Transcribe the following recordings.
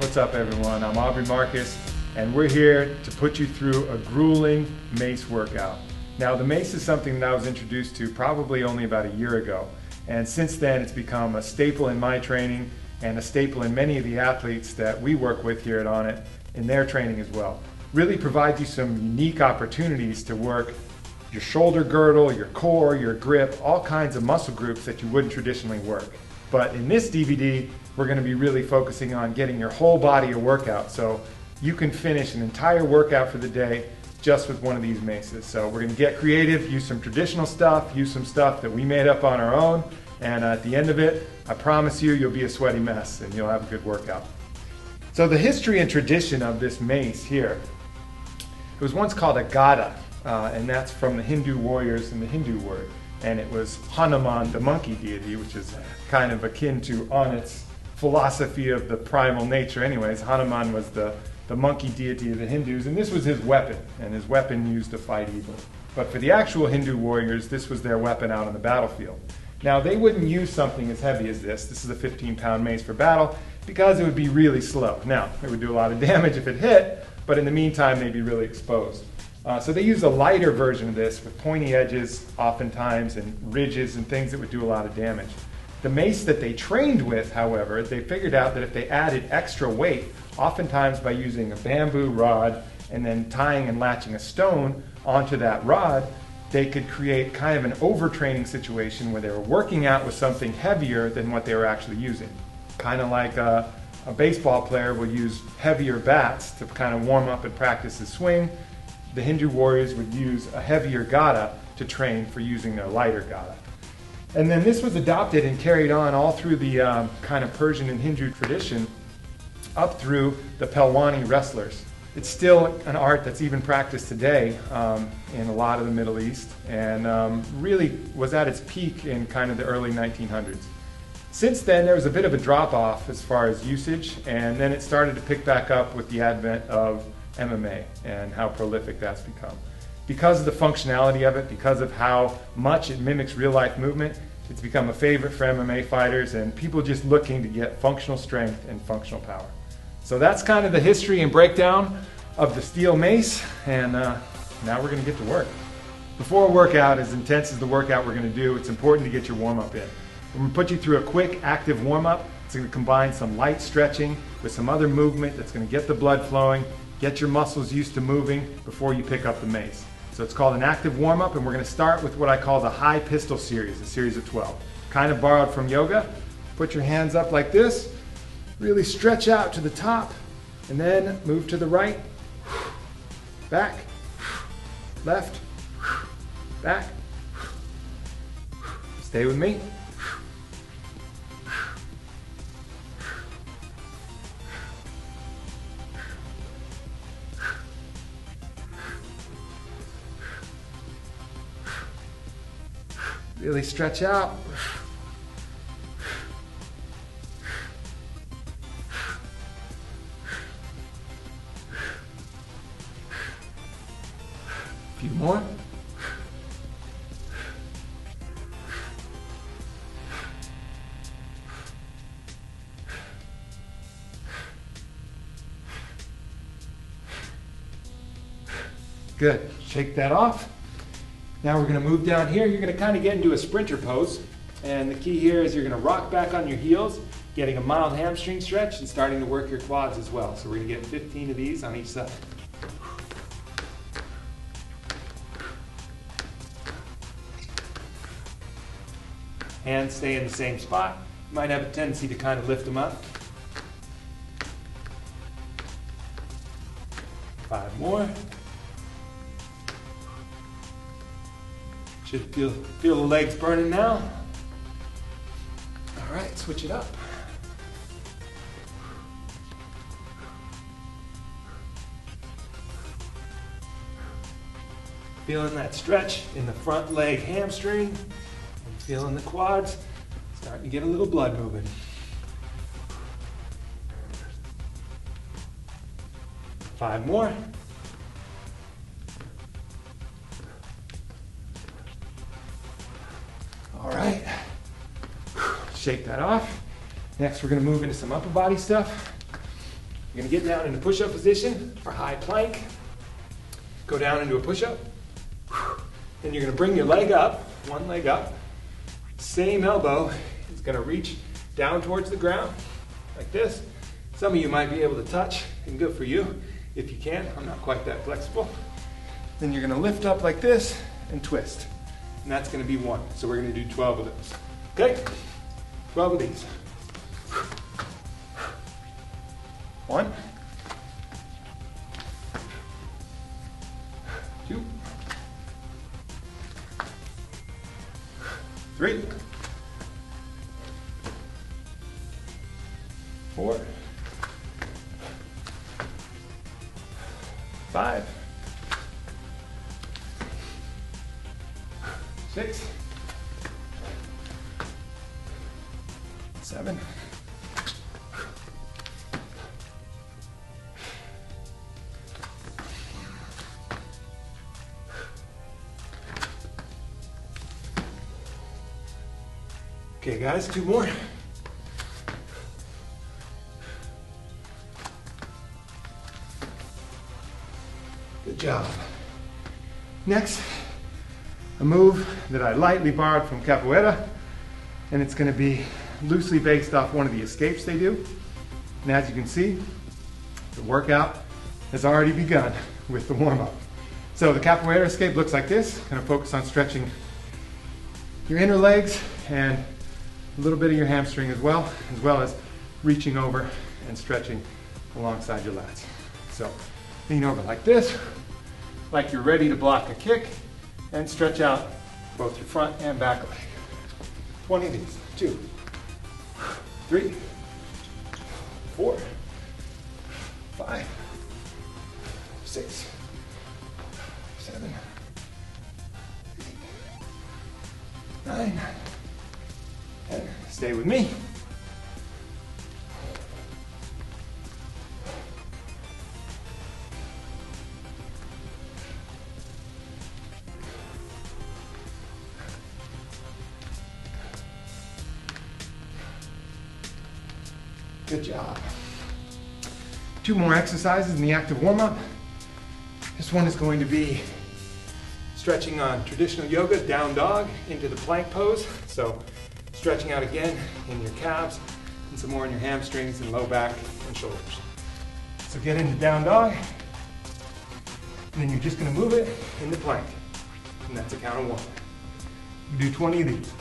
What's up, everyone? I'm Aubrey Marcus, and we're here to put you through a grueling Mace workout. Now, the Mace is something that I was introduced to probably only about a year ago, and since then it's become a staple in my training and a staple in many of the athletes that we work with here at Onnit in their training as well. Really provides you some unique opportunities to work your shoulder girdle, your core, your grip, all kinds of muscle groups that you wouldn't traditionally work. But in this DVD, we're going to be really focusing on getting your whole body a workout, so you can finish an entire workout for the day just with one of these maces. So we're going to get creative, use some traditional stuff, use some stuff that we made up on our own, and at the end of it, I promise you, you'll be a sweaty mess and you'll have a good workout. So the history and tradition of this mace here, it was once called a gada, and that's from the Hindu warriors in the Hindu word. And it was Hanuman, the monkey deity, which is kind of akin to Onnit's philosophy of the primal nature. Anyways, Hanuman was the monkey deity of the Hindus, and this was his weapon, and his weapon used to fight evil. But for the actual Hindu warriors, this was their weapon out on the battlefield. Now, they wouldn't use something as heavy as this. This is a 15-pound mace for battle, because it would be really slow. Now, it would do a lot of damage if it hit, but in the meantime, they'd be really exposed. So they used a lighter version of this with pointy edges oftentimes and ridges and things that would do a lot of damage. The mace that they trained with, however, they figured out that if they added extra weight, oftentimes by using a bamboo rod and then tying and latching a stone onto that rod, they could create kind of an overtraining situation where they were working out with something heavier than what they were actually using. Kind of like a baseball player will use heavier bats to kind of warm up and practice his swing. The Hindu warriors would use a heavier gada to train for using their lighter gada. And then this was adopted and carried on all through the kind of Persian and Hindu tradition up through the Pelwani wrestlers. It's still an art that's even practiced today in a lot of the Middle East, and really was at its peak in kind of the early 1900s. Since then, there was a bit of a drop-off as far as usage, and then it started to pick back up with the advent of MMA and how prolific that's become. Because of the functionality of it, because of how much it mimics real-life movement, it's become a favorite for MMA fighters and people just looking to get functional strength and functional power. So that's kind of the history and breakdown of the steel mace, and now we're going to get to work. Before a workout, as intense as the workout we're going to do, it's important to get your warm-up in. We're going to put you through a quick, active warm-up. It's going to combine some light stretching with some other movement that's going to get the blood flowing, get your muscles used to moving before you pick up the mace. So it's called an active warm-up, and we're going to start with what I call the high pistol series, a series of 12. Kind of borrowed from yoga. Put your hands up like this, really stretch out to the top, and then move to the right, back, left, back. Stay with me. Really stretch out. A few more. Good. Shake that off. Now we're going to move down here. You're going to kind of get into a sprinter pose. And the key here is you're going to rock back on your heels, getting a mild hamstring stretch and starting to work your quads as well. So we're going to get 15 of these on each side. Hands stay in the same spot. You might have a tendency to kind of lift them up. 5 more. Should feel the legs burning now. All right, switch it up. Feeling that stretch in the front leg hamstring. And feeling the quads. Starting to get a little blood moving. 5 more. All right, shake that off. Next, we're going to move into some upper body stuff. You're gonna get down into push-up position or high plank. Go down into a push-up. Then you're gonna bring your leg up, one leg up. Same elbow is gonna reach down towards the ground, like this. Some of you might be able to touch, and good for you. If you can, I'm not quite that flexible. Then you're gonna lift up like this and twist. And that's gonna be 1. So we're gonna do 12 of those. Okay? 12 of these. 1, 2, 3, 4, 5, 6, 7, 8. Okay, guys, 2 more. Good job. Next, a move that I lightly borrowed from capoeira, and it's going to be loosely based off one of the escapes they do. And as you can see, the workout has already begun with the warm-up. So the capoeira escape looks like this. Going to focus on stretching your inner legs and a little bit of your hamstring as well as reaching over and stretching alongside your lats. So lean over like this, like you're ready to block a kick, and stretch out both your front and back leg. 20 of these. 2, 3, 4, 5, 6, 7, 8, 9, 10. Stay with me. Good job. 2 more exercises in the active warm-up. This one is going to be stretching on traditional yoga, down dog, into the plank pose. So stretching out again in your calves and some more in your hamstrings and low back and shoulders. So get into down dog, and then you're just going to move it into plank. And that's a count of 1. You do 20 of these.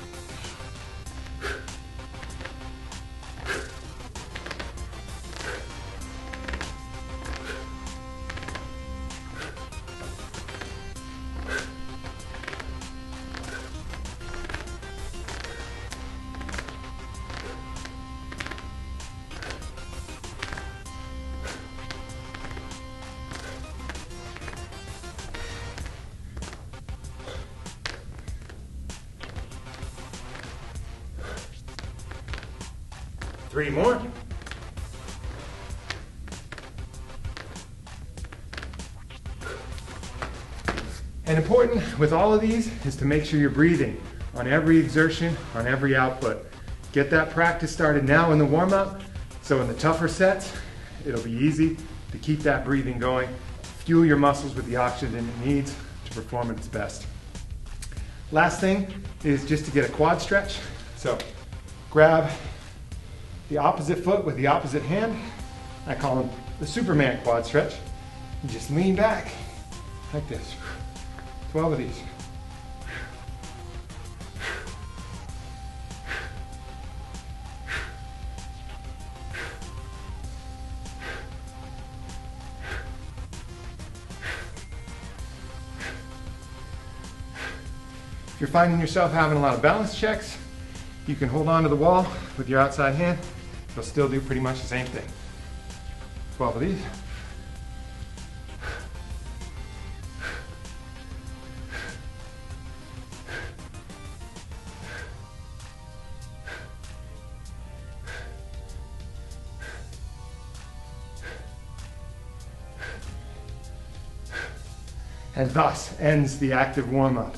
Three more. And important with all of these is to make sure you're breathing on every exertion, on every output. Get that practice started now in the warm-up, so in the tougher sets, it'll be easy to keep that breathing going. Fuel your muscles with the oxygen it needs to perform at its best. Last thing is just to get a quad stretch. So grab the opposite foot with the opposite hand. I call them the Superman quad stretch. And just lean back like this. 12 of these. If you're finding yourself having a lot of balance checks, you can hold on to the wall with your outside hand. You'll still do pretty much the same thing. 12 of these. And thus ends the active warm-up.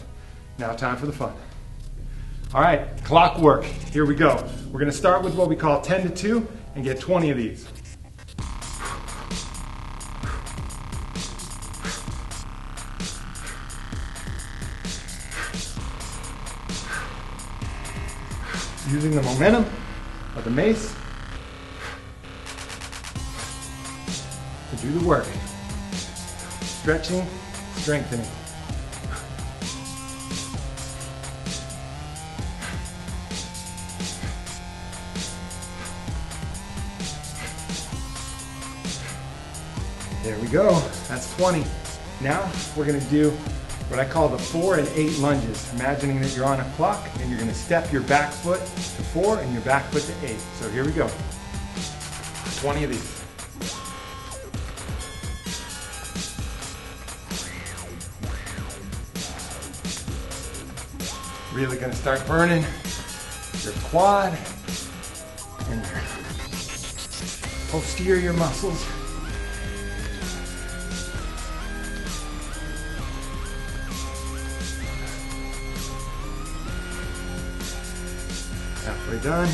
Now time for the fun. All right, clockwork, here we go. We're gonna start with what we call 10 to 2 and get 20 of these. using the momentum of the mace to do the work. Stretching, strengthening. There we go, that's 20. Now we're gonna do what I call the 4 and 8 lunges, imagining that you're on a clock and you're gonna step your back foot to 4 and your back foot to 8. So here we go, 20 of these. Really gonna start burning your quad and your posterior muscles. Halfway done.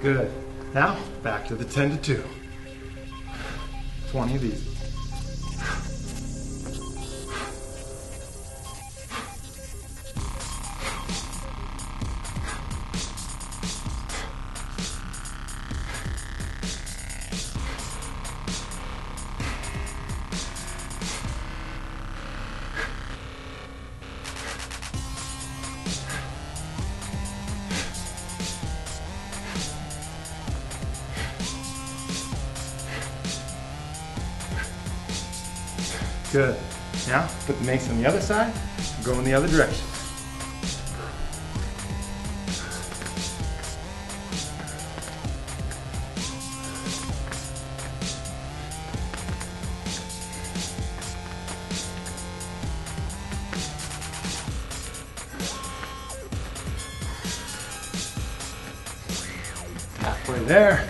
Good. Now, back to the 10 to 2. 20 of these. Good. Now, put the mace on the other side, go in the other direction. Halfway there.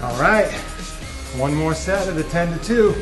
All right, one more set of the 10 to 2.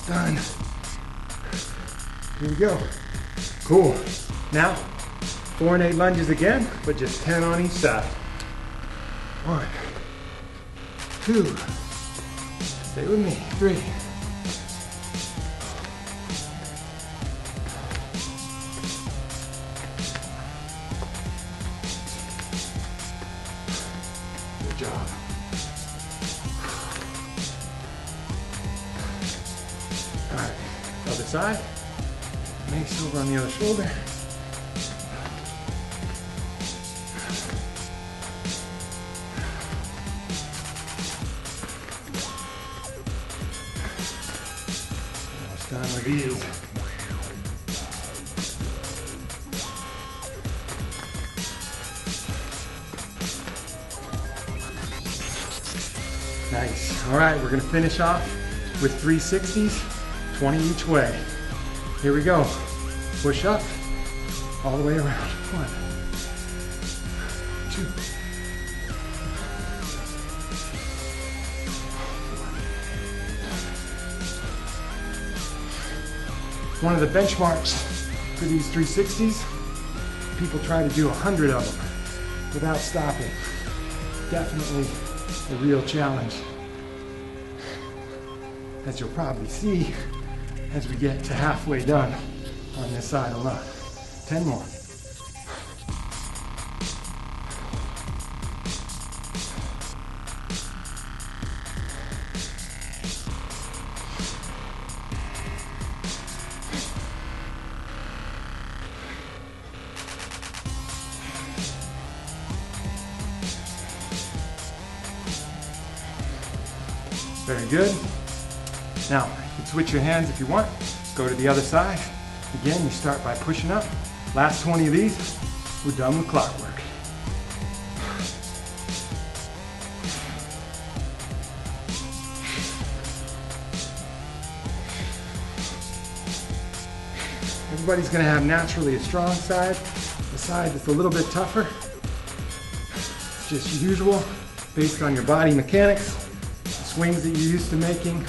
Done. Here we go. Cool. Now, 4 and 8 lunges again, but just 10 on each side. 1, 2, stay with me, 3. Good job. All right, other side. Mace over on the other shoulder. Almost done with these. Nice. All right, we're gonna finish off with 360s. 20 each way. Here we go. Push up, all the way around. 1, 2, 4. One of the benchmarks for these 360s, people try to do 100 of them without stopping. Definitely a real challenge. As you'll probably see, as we get to halfway done on this side alone. 10 more. Very good. Now, you can switch your hands if you want. Go to the other side. Again, you start by pushing up. Last 20 of these, we're done with clockwork. Everybody's going to have naturally a strong side, a side that's a little bit tougher. It's just usual based on your body mechanics, the swings that you're used to making.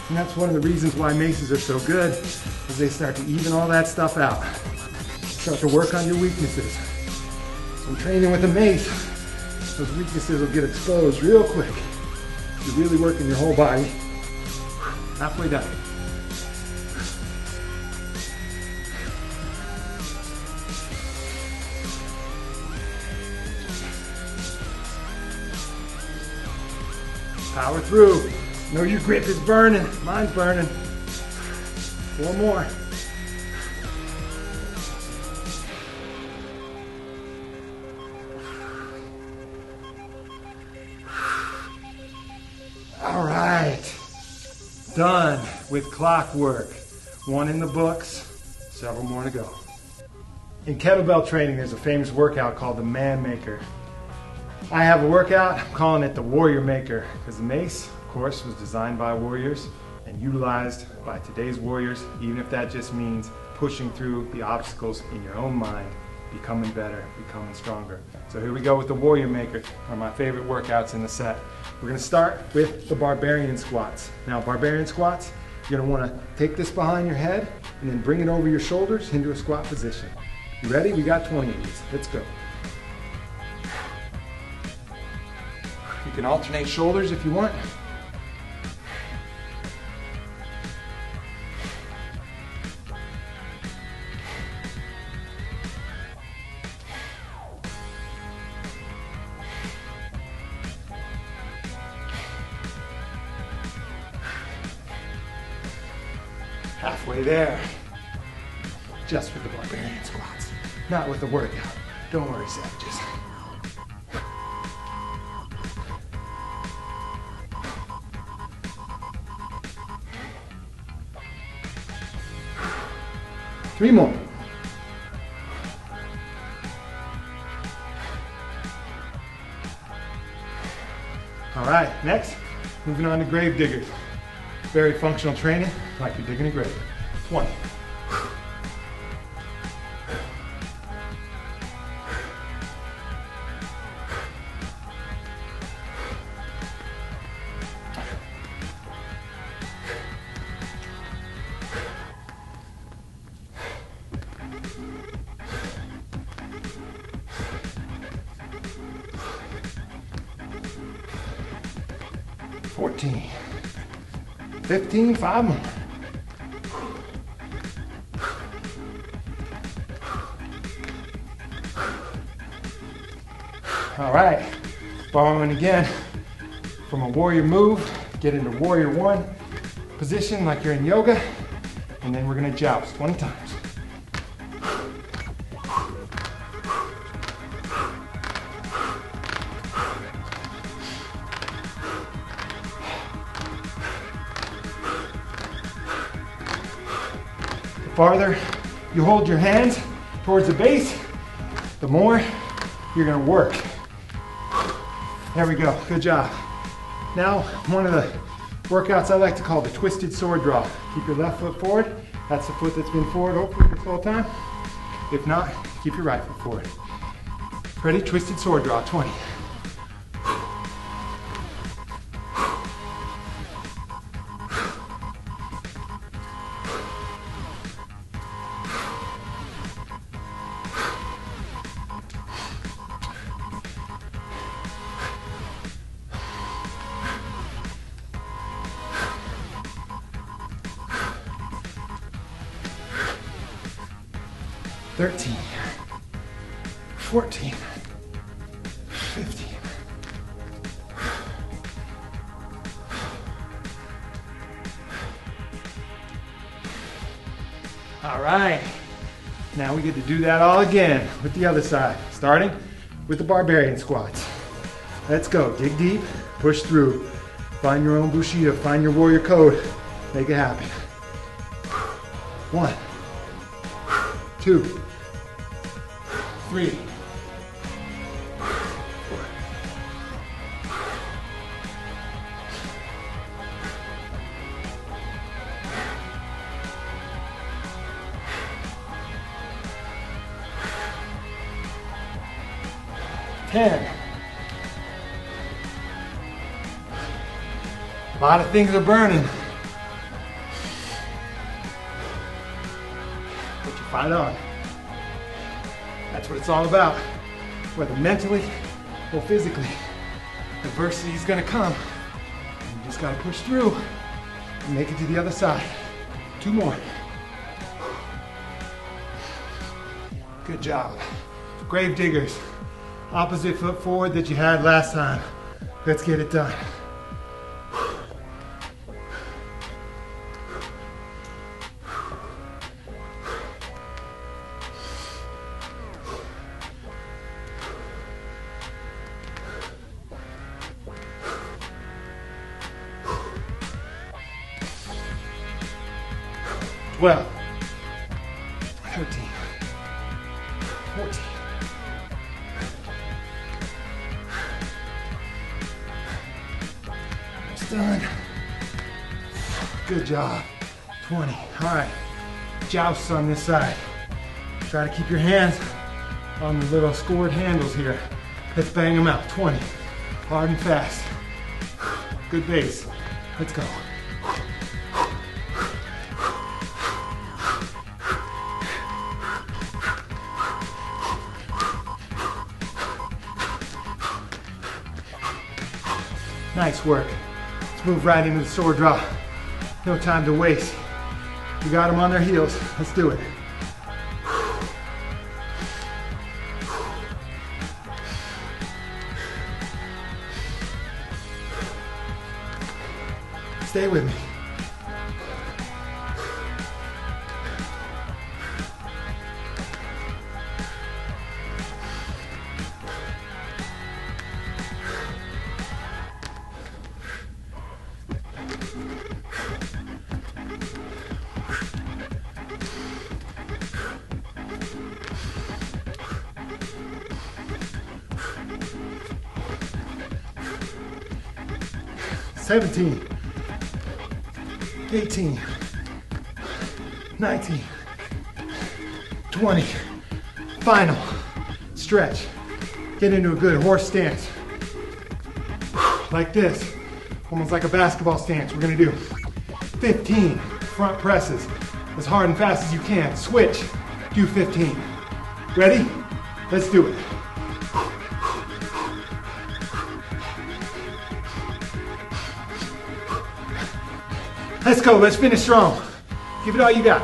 And that's one of the reasons why maces are so good, is they start to even all that stuff out. Start to work on your weaknesses. So in training with a mace, those weaknesses will get exposed real quick. You're really working your whole body. Halfway done. Power through. Know your grip is burning. Mine's burning. 4 more. All right. Done with clockwork. 1 in the books, several more to go. In kettlebell training, there's a famous workout called the Man Maker. I have a workout, I'm calling it the Warrior Maker, because the mace, of course, was designed by warriors and utilized by today's warriors, even if that just means pushing through the obstacles in your own mind, becoming better, becoming stronger. So here we go with the Warrior Maker, one of my favorite workouts in the set. We're going to start with the barbarian squats. Now, barbarian squats, you're going to want to take this behind your head and then bring it over your shoulders into a squat position. You ready? We got 20 of these. Let's go. You can alternate shoulders if you want. Halfway there. Just with the barbarian squats, not with the workout. Don't worry, savages. Three more. All right, next, moving on to grave diggers. Very functional training, like you're digging a grave. 20. $14, $15, 5 more. All right, borrowing again from a warrior move, get into warrior 1 position like you're in yoga, and then we're gonna joust 20 times. The farther you hold your hands towards the base, the more you're gonna work. There we go, good job. Now, one of the workouts I like to call the twisted sword draw. Keep your left foot forward. That's the foot that's been forward hopefully this whole time. If not, keep your right foot forward. Ready? Twisted sword draw, 20. $13, $14, $15. All right, now we get to do that all again with the other side, starting with the barbarian squats. Let's go, dig deep, push through. Find your own Bushido, find your warrior code. Make it happen. 1, 2, 3. 10. A lot of things are burning. But you fight on. That's what it's all about. Whether mentally or physically, adversity is gonna come. You just gotta push through and make it to the other side. 2 more. Good job. Grave diggers. Opposite foot forward that you had last time. Let's get it done. Well, 13, 14. Almost done. Good job. 20. All right. Jousts on this side. Try to keep your hands on the little scored handles here. Let's bang them out. 20. Hard and fast. Good base. Let's go. Nice work. Let's move right into the sword draw. No time to waste. You got them on their heels. Let's do it. Stay with me. Seventeen, 18, 19, 20. Final stretch. Get into a good horse stance. Like this, almost like a basketball stance. We're gonna do 15 front presses as hard and fast as you can. Switch, do 15. Ready? Let's do it. Let's go, let's finish strong. Give it all you got.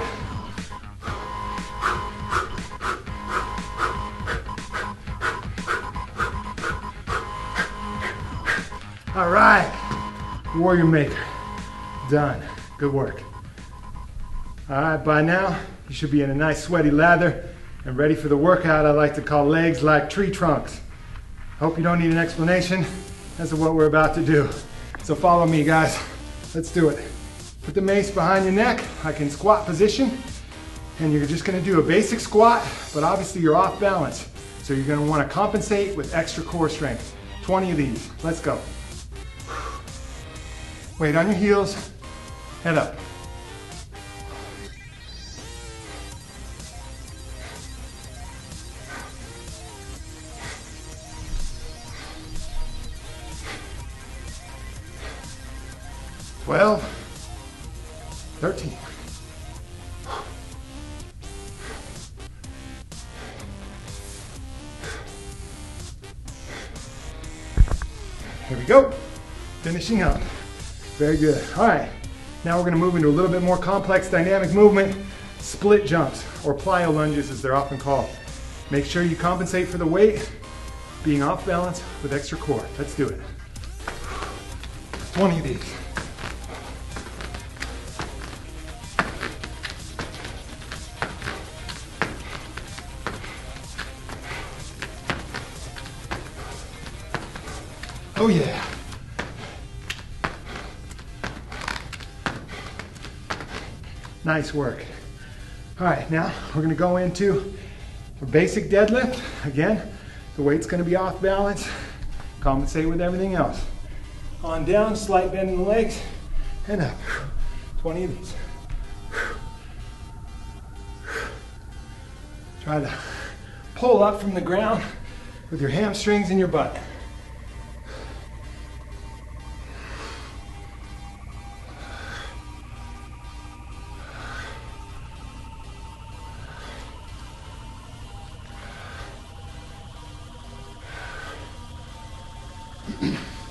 All right, warrior maker, done. Good work. All right, by now, you should be in a nice sweaty lather and ready for the workout I like to call legs like tree trunks. Hope you don't need an explanation as to what we're about to do. So follow me, guys. Let's do it. Put the mace behind your neck, like in squat position, and you're just gonna do a basic squat, but obviously you're off balance. So you're gonna wanna compensate with extra core strength. 20 of these, let's go. Weight on your heels, head up. Well, 13. Here we go. Finishing up. Very good. All right. Now we're going to move into a little bit more complex dynamic movement, split jumps, or plyo lunges as they're often called. Make sure you compensate for the weight, being off balance with extra core. Let's do it. 20 of these. Oh yeah. Nice work. All right, now we're gonna go into a basic deadlift. Again, the weight's gonna be off balance. Compensate with everything else. On down, slight bend in the legs, and up. 20 of these. Try to pull up from the ground with your hamstrings and your butt.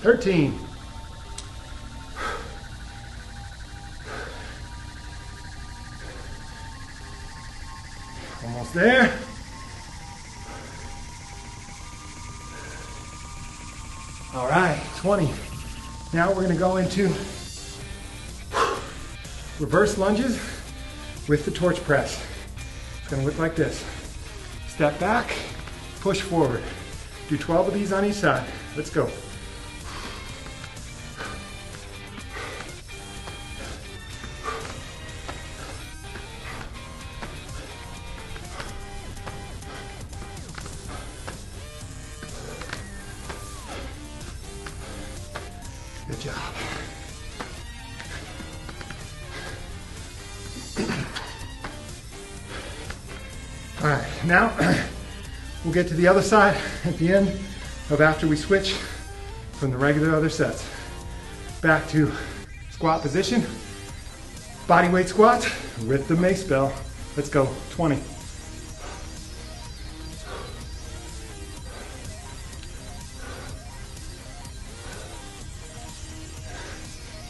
Thirteen. Almost there. All right, 20. Now we're going to go into reverse lunges with the torch press. It's going to look like this. Step back, push forward. Do 12 of these on each side. Let's go. Good job. All right, now we'll get to the other side at the end of after we switch from the regular other sets. Back to squat position, body weight squats with the Mace bell. Let's go, 20.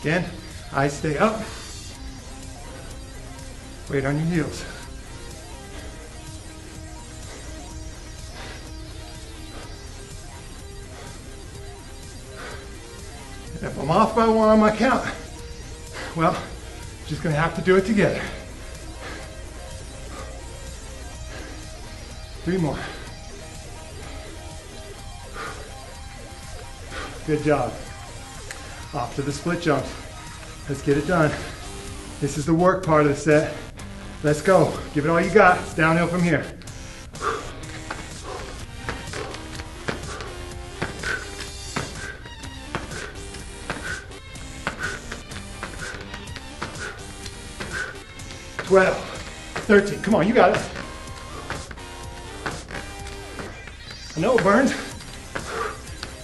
Again, eyes stay up. Weight on your heels. If I'm off by one on my count, well, just gonna have to do it together. 3 more. Good job. Off to the split jumps. Let's get it done. This is the work part of the set. Let's go. Give it all you got. It's downhill from here. Twelve, 13. Come on, you got it. I know it burns.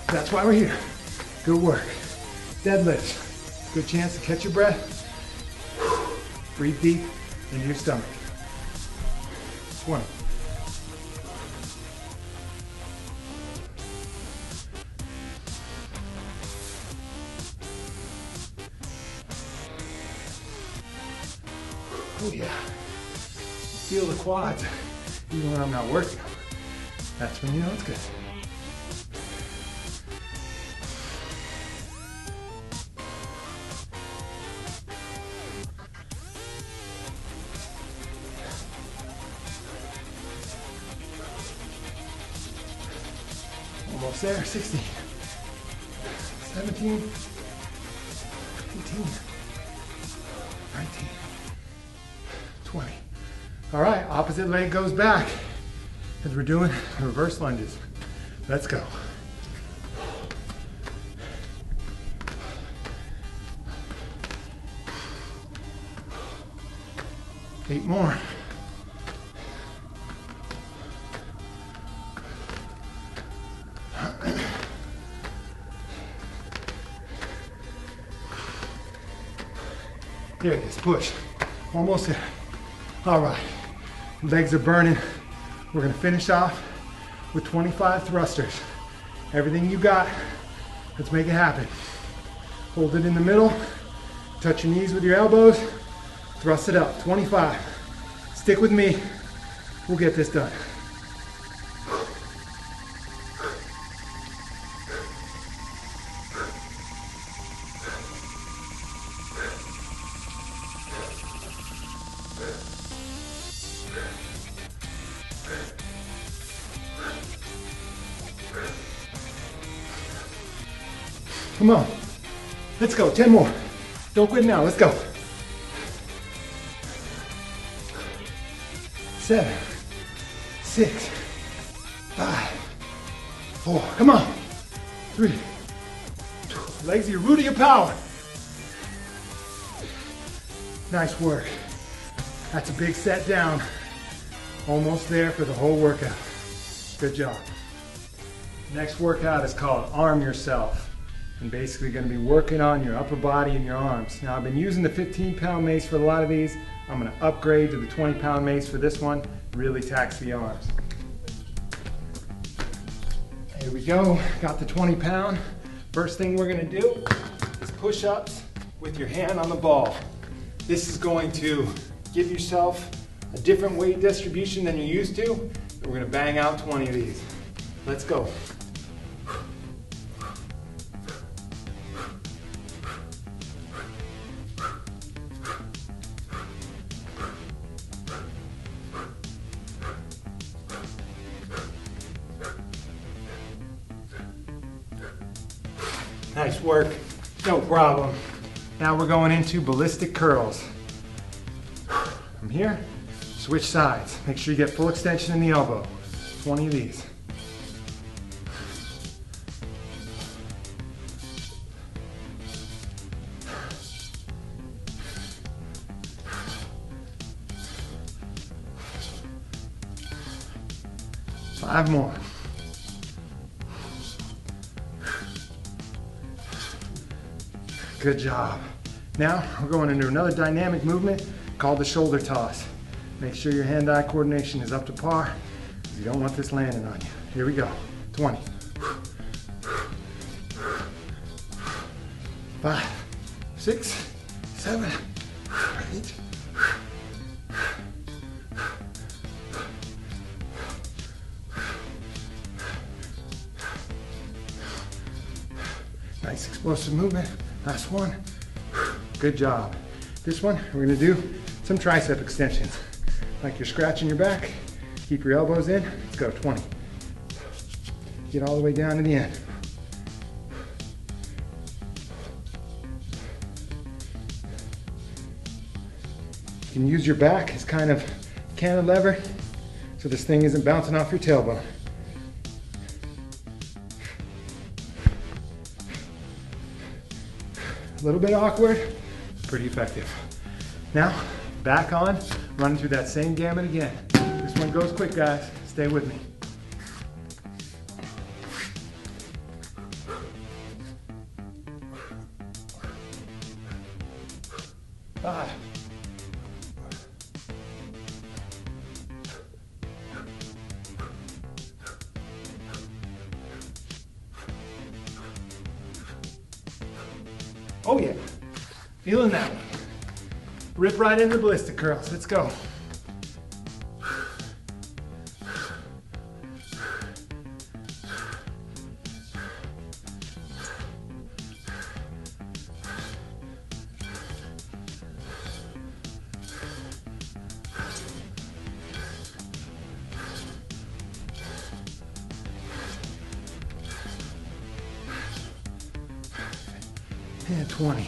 That's why we're here. Good work. Deadlifts. Good chance to catch your breath. Breathe deep into your stomach. 20. Oh yeah. Feel the quads even when I'm not working. That's when you know it's good. Almost there, 16, 17, 18, 19, 20. All right, opposite leg goes back as we're doing reverse lunges. Let's go. Eight more. There it is, push. Almost there. All right, legs are burning. We're gonna finish off with 25 thrusters. Everything you got, let's make it happen. Hold it in the middle, touch your knees with your elbows, thrust it up, 25. Stick with me, we'll get this done. Come on, let's go, 10 more. Don't quit now, let's go. 7, 6, 5, 4. Come on. 3, 2. Legs are your root of your power. Nice work. That's a big set down. Almost there for the whole workout. Good job. Next workout is called Arm Yourself. I'm basically going to be working on your upper body and your arms. Now I've been using the 15-pound mace for a lot of these. I'm going to upgrade to the 20-pound mace for this one. Really tax the arms. Here we go. Got the 20-pound. First thing we're going to do is push-ups with your hand on the ball. This is going to give yourself a different weight distribution than you're used to. We're going to bang out 20 of these. Let's go. Nice work, no problem. Now we're going into ballistic curls. From here, switch sides. Make sure you get full extension in the elbow. 20 of these. Five more. Good job. Now we're going into another dynamic movement called the shoulder toss. Make sure your hand-eye coordination is up to par. You don't want this landing on you. Here we go. 20. 5, 6, 7, 8. Nice explosive movement. Last one. Good job. This one, we're gonna do some tricep extensions. Like you're scratching your back, keep your elbows in. Let's go, 20. Get all the way down to the end. You can use your back as kind of cantilever so this thing isn't bouncing off your tailbone. A little bit awkward, pretty effective. Now, back on, running through that same gamut again. This one goes quick, guys. Stay with me. 5. 4. Oh yeah, feeling that one. Rip right into the ballistic curls. Let's go. And 20.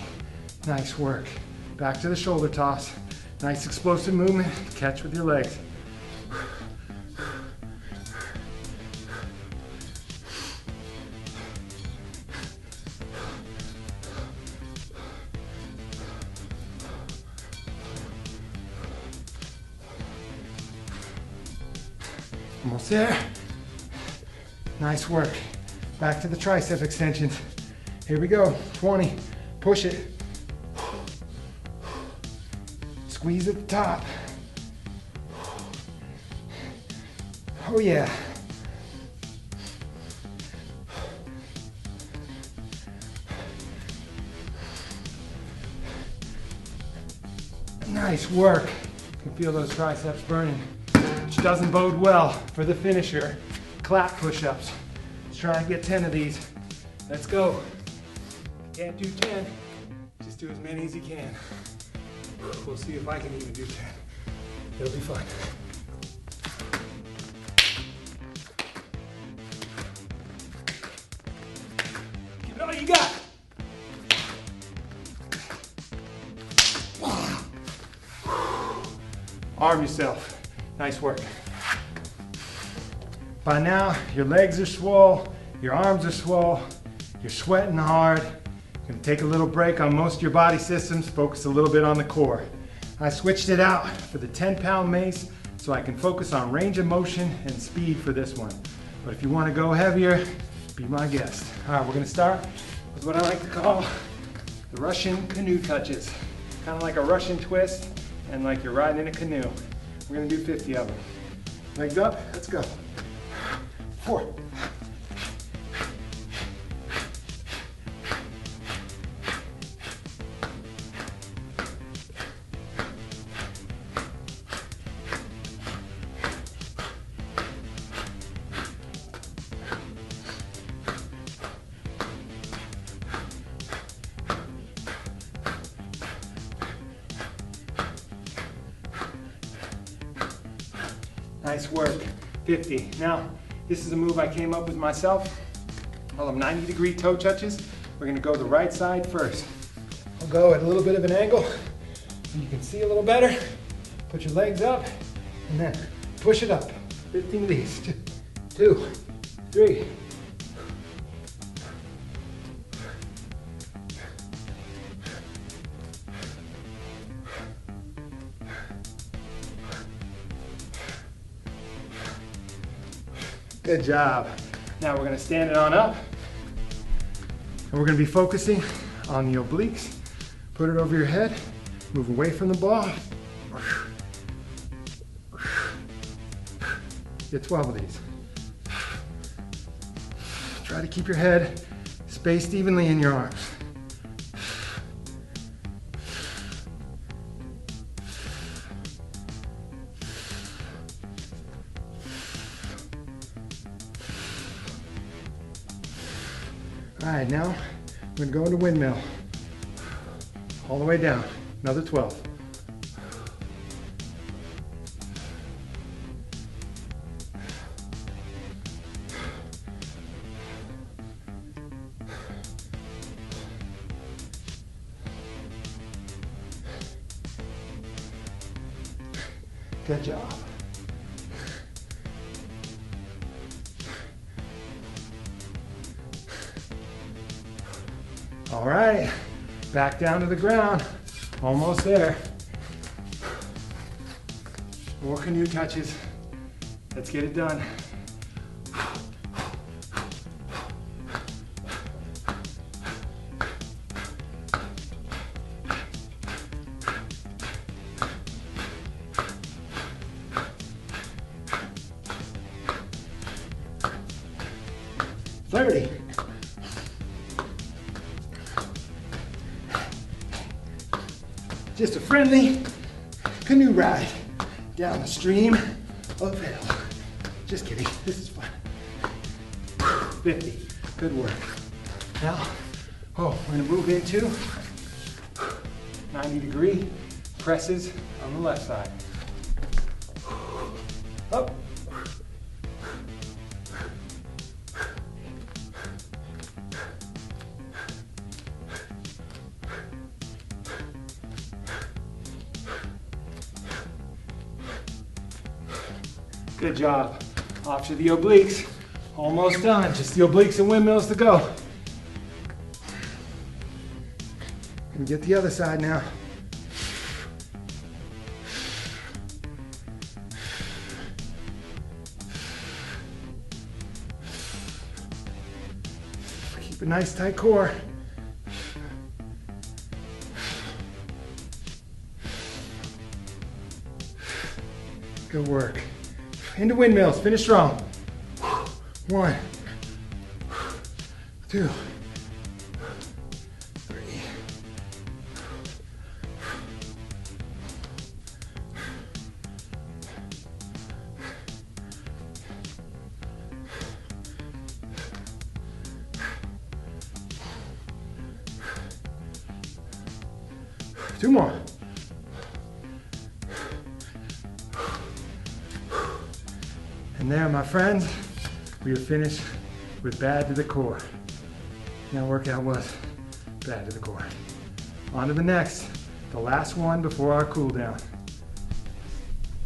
Nice work. Back to the shoulder toss. Nice explosive movement. Catch with your legs. Almost there. Nice work. Back to the tricep extensions. Here we go. 20. Push it. Squeeze at the top. Oh yeah. Nice work. You can feel those triceps burning, which doesn't bode well for the finisher. Clap push-ups. Let's try and get 10 of these. Let's go. Can't do 10, just do as many as you can. We'll see if I can even do 10. It'll be fun. Give it all you got. Arm yourself. Nice work. By now, your legs are swole, your arms are swole, you're sweating hard. You're gonna take a little break on most of your body systems, focus a little bit on the core. I switched it out for the 10-pound mace so I can focus on range of motion and speed for this one. But if you wanna go heavier, be my guest. All right, we're gonna start with what I like to call the Russian canoe touches. Kind of like a Russian twist and like you're riding in a canoe. We're gonna do 50 of them. Legs up, let's go. 4. Nice work, 50. Now, this is a move I came up with myself. Call them 90-degree toe touches. We're gonna go the right side first. I'll go at a little bit of an angle so you can see a little better. Put your legs up and then push it up. 15 of these. 2, 3. Good job. Now we're gonna stand it on up and we're gonna be focusing on the obliques. Put it over your head, move away from the ball. Get 12 of these. Try to keep your head spaced evenly in your arms. All right, now we're gonna go into windmill. All the way down, another 12. Good job. All right, back down to the ground. Almost there. More canoe touches. Let's get it done. Thirty. Just a friendly canoe ride down the stream of hell. Just kidding, this is fun. 50, good work. Now, we're gonna move into 90-degree presses on the left side. Up. Good job. Off to the obliques. Almost done. Just the obliques and windmills to go. And get the other side now. Keep a nice tight core. Good work. Into windmills, finish strong. 1, 2, 3. Two more. And there, my friends, we are finished with bad to the core. That workout was bad to the core. On to the next, the last one before our cool down.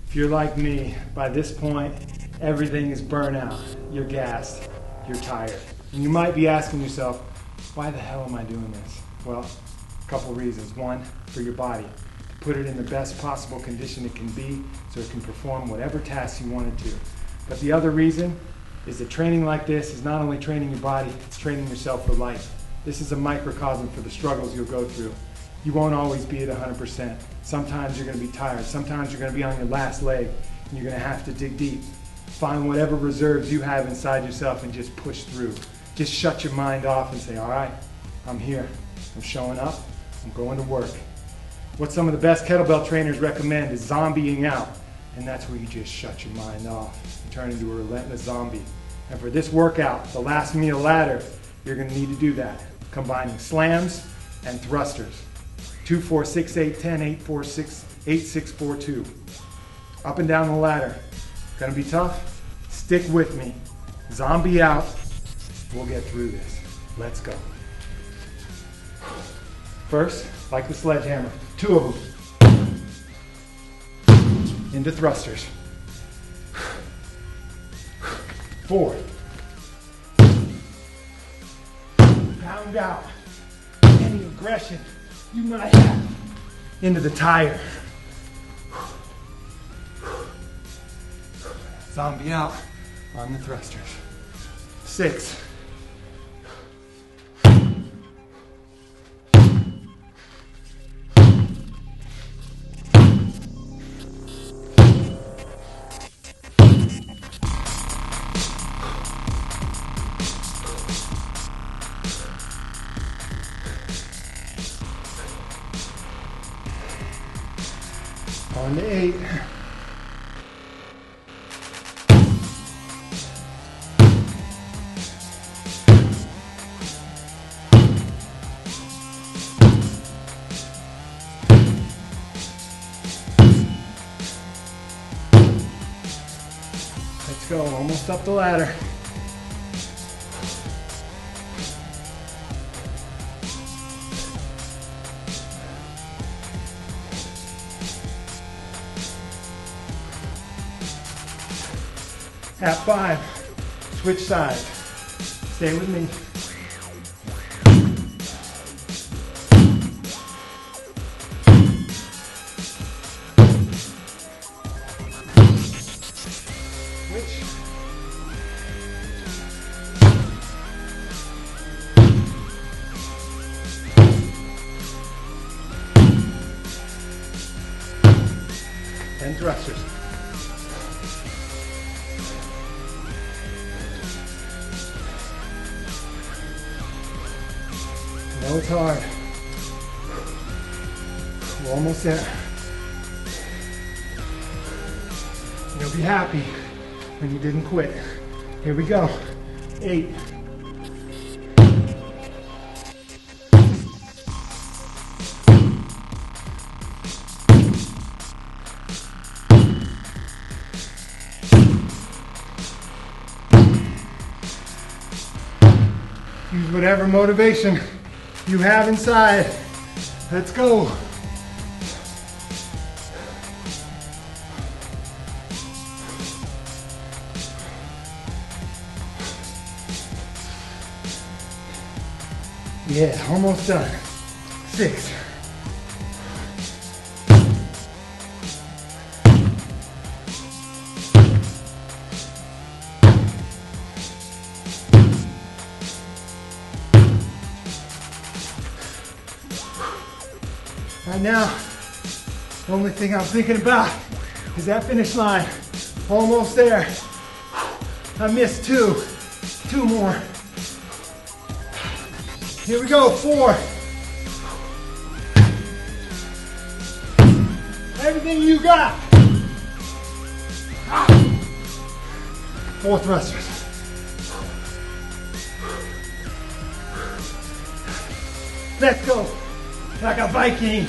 If you're like me, by this point, everything is burnt out. You're gassed, you're tired. And you might be asking yourself, why the hell am I doing this? Well, a couple reasons. One, for your body, to put it in the best possible condition it can be so it can perform whatever tasks you want it to. But the other reason is that training like this is not only training your body, it's training yourself for life. This is a microcosm for the struggles you'll go through. You won't always be at 100%. Sometimes you're going to be tired. Sometimes you're going to be on your last leg, and you're going to have to dig deep. Find whatever reserves you have inside yourself and just push through. Just shut your mind off and say, all right, I'm here. I'm showing up. I'm going to work. What some of the best kettlebell trainers recommend is zombieing out. And that's where you just shut your mind off and turn into a relentless zombie. And for this workout, the last meal ladder, you're going to need to do that, combining slams and thrusters. 2, 4, 6, 8, 10, 8, 4, 6, 8, 6, 4, 2. Up and down the ladder. Gonna be tough? Stick with me. Zombie out. We'll get through this. Let's go. First, like the sledgehammer, 2 of them. Into thrusters. 4. Pound out any aggression you might have into the tire. Zombie out on the thrusters. 6. On to 8. Let's go, almost up the ladder. At 5, switch sides. Stay with me. Switch. And thrusters. I know it's hard. We're almost there. You'll be happy when you didn't quit. Here we go. 8. Use whatever motivation you have inside. Let's go. Yeah, almost done. 6. Right now, the only thing I'm thinking about is that finish line. Almost there. I missed 2. 2 more. Here we go, 4. Everything you got. 4 thrusters. Let's go. Like a Viking.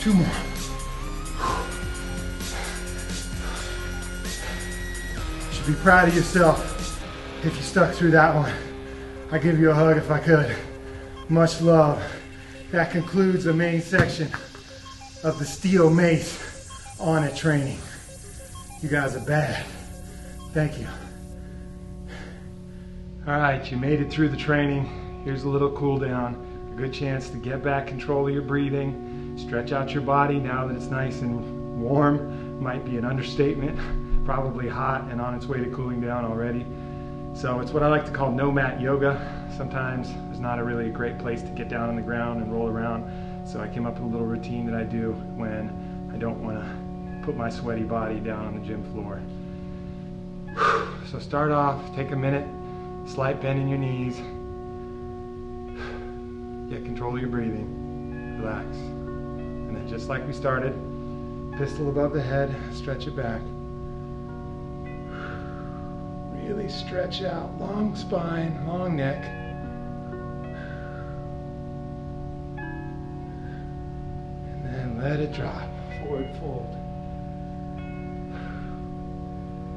2 more. You should be proud of yourself if you stuck through that one. I'd give you a hug if I could. Much love. that concludes the main section of the steel mace on it training. You guys are bad. Thank you. All right, you made it through the training. Here's a little cool down. A good chance to get back control of your breathing. Stretch out your body now that it's nice and warm. Might be an understatement. Probably hot and on its way to cooling down already. So it's what I like to call no mat yoga. Sometimes there's not a really great place to get down on the ground and roll around. So I came up with a little routine that I do when I don't want to put my sweaty body down on the gym floor. So start off, take a minute, slight bend in your knees. Get control of your breathing, relax. And then just like we started, pistol above the head, stretch it back. Really stretch out, long spine, long neck. And then let it drop, forward fold.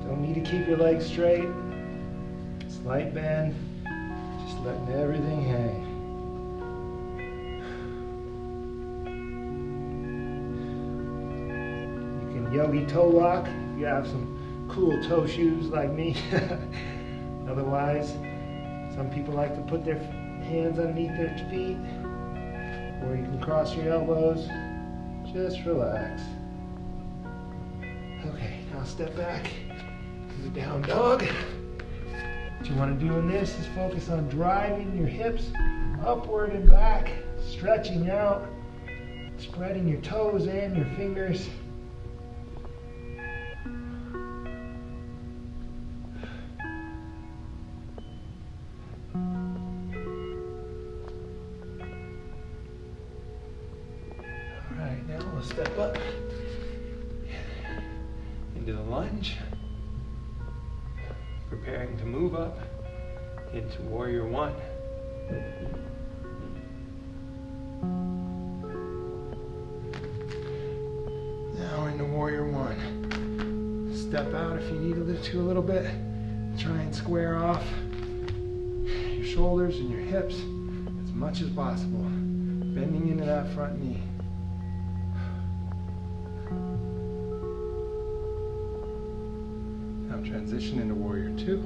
Don't need to keep your legs straight. Slight bend, just letting everything hang. You can yogi toe lock if you have some cool toe shoes like me. Otherwise, some people like to put their hands underneath their feet, or you can cross your elbows. Just relax. Okay, now step back to the down dog. What you want to do in this is focus on driving your hips upward and back, stretching out, spreading your toes and your fingers. Alright, now we'll step up into the lunge. Preparing to move up into warrior one. Now into warrior one. Step out if you need to a little bit. Try and square off your shoulders and your hips as much as possible. Bending into that front knee. Now transition into warrior two.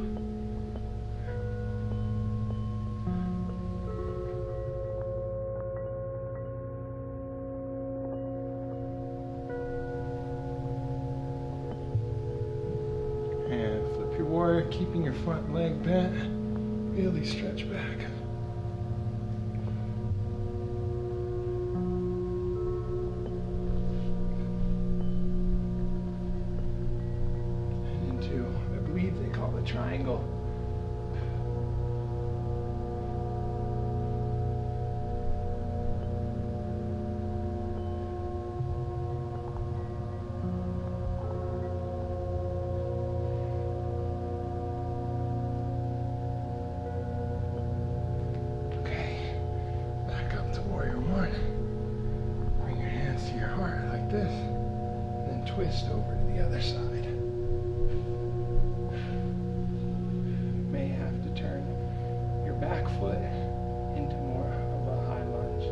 And flip your warrior, keeping your front leg bent. Really stretch back. Triangle. Okay, back up to warrior one. Bring your hands to your heart like this, and then twist over to the other side. Back foot into more of a high lunge.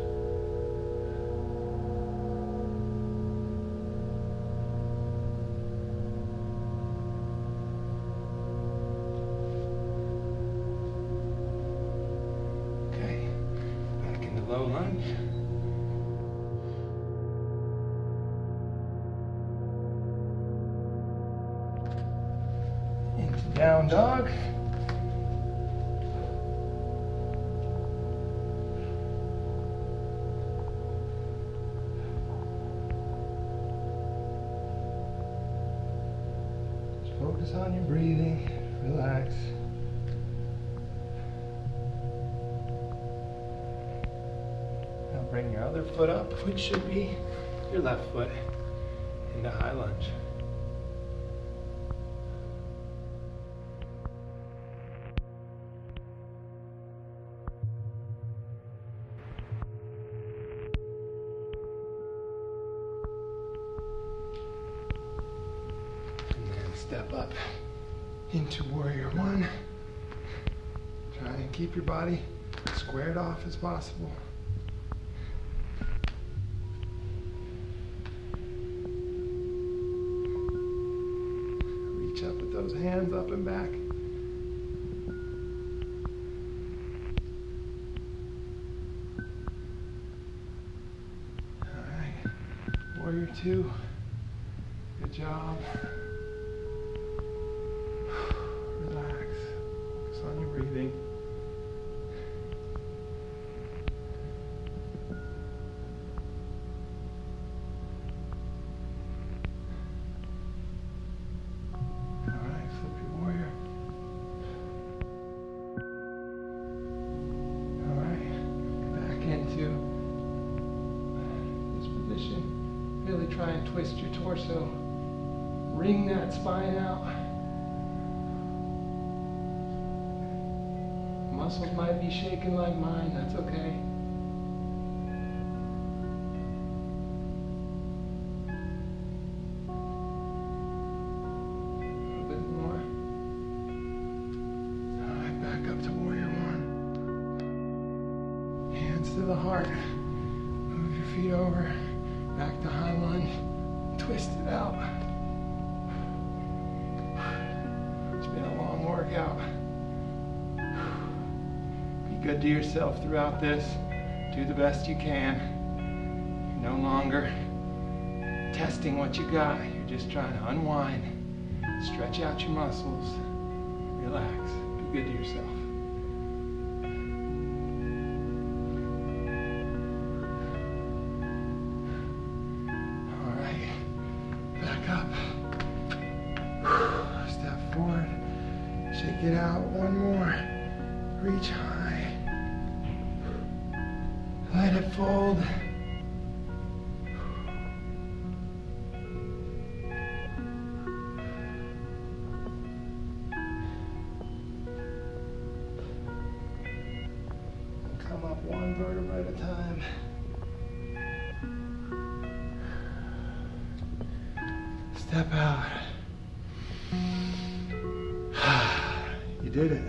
Okay, back into low lunge. Into down dog. Focus on your breathing, relax. Now bring your other foot up, which should be your left foot, into high lunge. Step up into warrior one. Try and keep your body squared off as possible. hands up and back. All right, warrior two. Good job. Relax. Focus on your breathing. Into this position. Really try and twist your torso. Wring that spine out. Muscles might be shaking like mine, that's okay. A little bit more. All right, back up to warrior one. Hands to the heart. Move your feet over. Back to high lunge. Twist it out. It's been a long workout. Be good to yourself throughout this. Do the best you can. You're no longer testing what you got. You're just trying to unwind. Stretch out your muscles. Relax. Be good to yourself. Shake it out, one more. Reach high. Let it fold. Come up one vertebra at a time. Step out. You did it.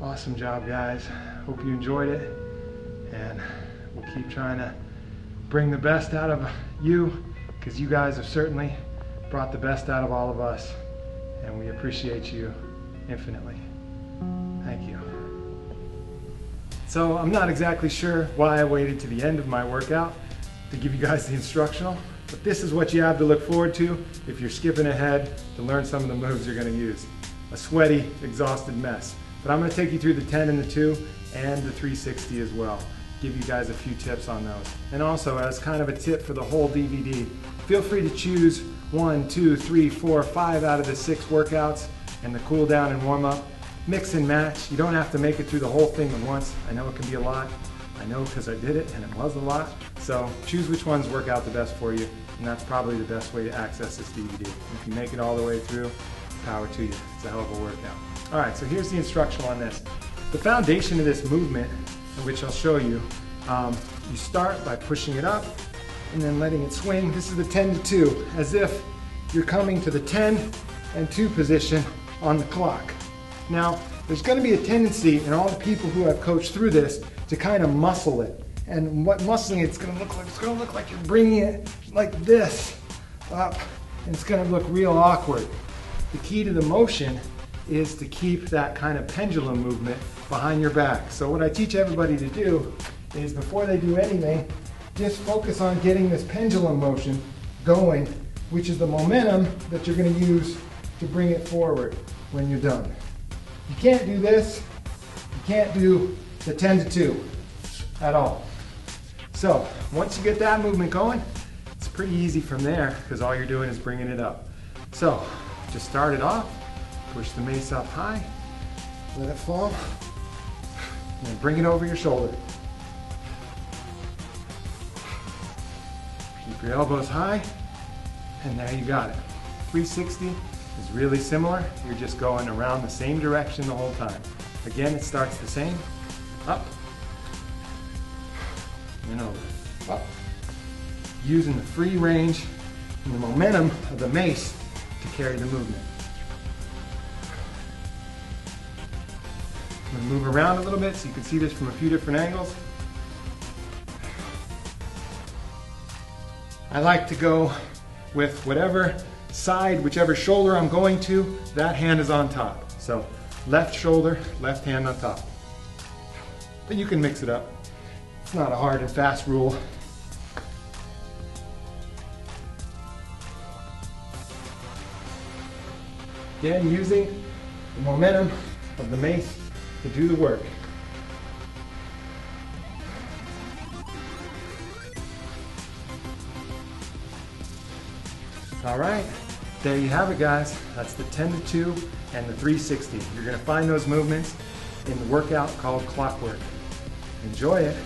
Awesome job, guys. Hope you enjoyed it. And we'll keep trying to bring the best out of you, because you guys have certainly brought the best out of all of us. And we appreciate you infinitely. Thank you. So I'm not exactly sure why I waited to the end of my workout to give you guys the instructional, but this is what you have to look forward to if you're skipping ahead to learn some of the moves you're going to use. A sweaty, exhausted mess. But I'm going to take you through the 10 and the 2 and the 360 as well. Give you guys a few tips on those. And also, as kind of a tip for the whole DVD, feel free to choose 1, 2, 3, 4, 5 out of the 6 workouts and the cool down and warm up. Mix and match. You don't have to make it through the whole thing at once. I know it can be a lot. I know because I did it and it was a lot. So choose which ones work out the best for you, and that's probably the best way to access this DVD. If you make it all the way through, power to you. It's a hell of a workout. All right, so here's the instructional on this. The foundation of this movement, which I'll show you, you start by pushing it up and then letting it swing. This is the 10 to 2, as if you're coming to the 10 and 2 position on the clock. Now, there's going to be a tendency in all the people who have coached through this to kind of muscle it. And what muscling it's going to look like, it's going to look like you're bringing it like this up, and it's going to look real awkward. The key to the motion is to keep that kind of pendulum movement behind your back. So what I teach everybody to do is, before they do anything, just focus on getting this pendulum motion going, which is the momentum that you're going to use to bring it forward when you're done. You can't do this, you can't do the 10 to 2 at all. So once you get that movement going, it's pretty easy from there, because all you're doing is bringing it up. So just start it off, push the mace up high, let it fall, and then bring it over your shoulder. Keep your elbows high, and there you got it. 360 is really similar. You're just going around the same direction the whole time. Again, it starts the same. Up, and over. Up. Using the free range and the momentum of the mace to carry the movement. I'm going to move around a little bit so you can see this from a few different angles. I like to go with whatever side, whichever shoulder I'm going to, that hand is on top. So left shoulder, left hand on top. But you can mix it up. It's not a hard and fast rule. Again, using the momentum of the mace to do the work. All right, there you have it, guys. That's the 10 to 2 and the 360. You're gonna find those movements in the workout called Clockwork. Enjoy it.